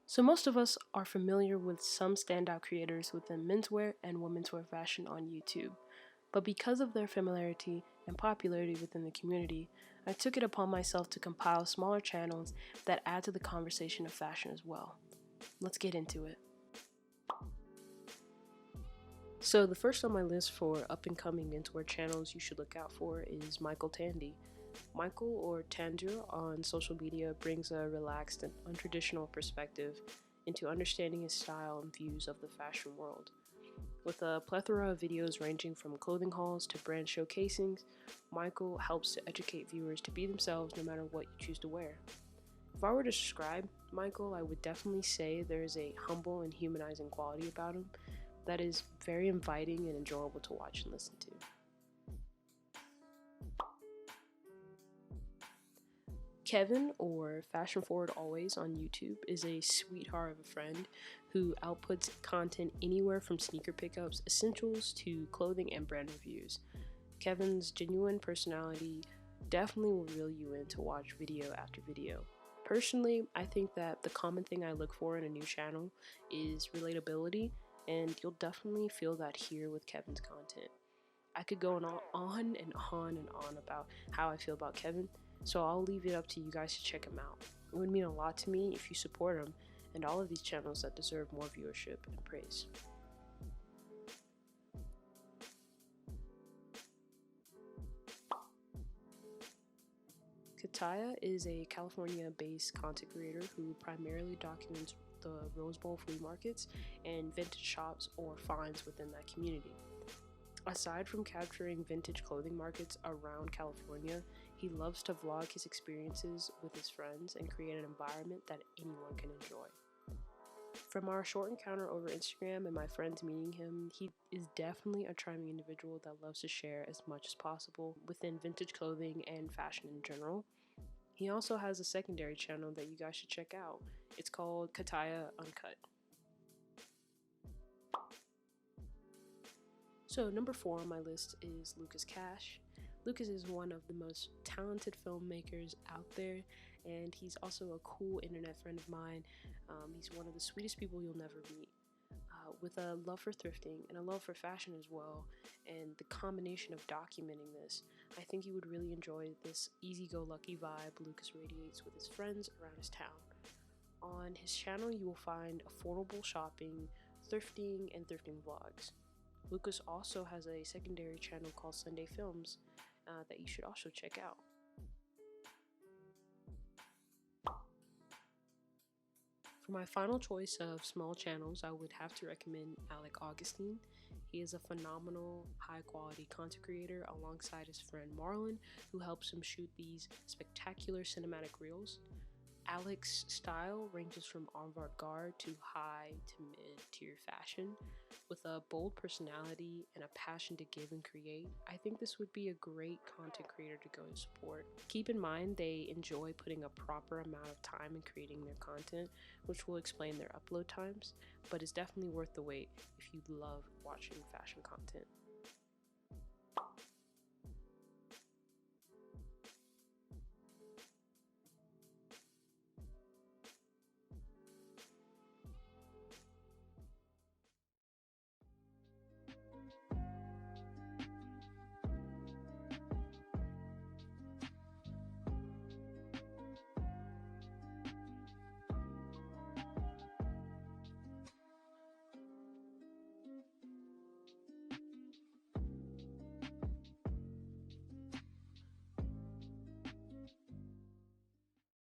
So most of us are familiar with some standout creators within menswear and womenswear fashion on YouTube. But because of their familiarity and popularity within the community, I took it upon myself to compile smaller channels that add to the conversation of fashion as well. Let's get into it. So the first on my list for up-and-coming menswear channels you should look out for is Tandy. Michael, or Tandy on social media, brings a relaxed and untraditional perspective into understanding his style and views of the fashion world. With a plethora of videos ranging from clothing hauls to brand showcasings, Michael helps to educate viewers to be themselves no matter what you choose to wear. If I were to describe Michael, I would definitely say there is a humble and humanizing quality about him that is very inviting and enjoyable to watch and listen to. Kevin, or Fashion Forward Always on YouTube, is a sweetheart of a friend who outputs content anywhere from sneaker pickups, essentials, to clothing and brand reviews. Kevin's genuine personality definitely will reel you in to watch video after video. Personally, I think that the common thing I look for in a new channel is relatability, and you'll definitely feel that here with Kevin's content. I could go on and on and on about how I feel about Kevin, so I'll leave it up to you guys to check him out. It would mean a lot to me if you support him and all of these channels that deserve more viewership and praise. Cotiah is a California-based content creator who primarily documents the Rose Bowl flea markets and vintage shops or finds within that community. Aside from capturing vintage clothing markets around California, he loves to vlog his experiences with his friends and create an environment that anyone can enjoy. From our short encounter over Instagram and my friends meeting him, he is definitely a charming individual that loves to share as much as possible within vintage clothing and fashion in general. He also has a secondary channel that you guys should check out. It's called Cotiah Uncut. So number 4 on my list is Lucas Cash. Lucas is one of the most talented filmmakers out there, and he's also a cool internet friend of mine. He's one of the sweetest people you'll never meet. With a love for thrifting and a love for fashion as well, and the combination of documenting this, I think you would really enjoy this easy-go-lucky vibe Lucas radiates with his friends around his town. On his channel, you will find affordable shopping, thrifting, and thrifting vlogs. Lucas also has a secondary channel called Sunday Films that you should also check out. For my final choice of small channels, I would have to recommend Alek Agustin. He is a phenomenal, high-quality content creator alongside his friend Marlon, who helps him shoot these spectacular cinematic reels. Alek's style ranges from avant-garde to high to mid-tier fashion. With a bold personality and a passion to give and create, I think this would be a great content creator to go and support. Keep in mind they enjoy putting a proper amount of time in creating their content, which will explain their upload times, but it's definitely worth the wait if you love watching fashion content.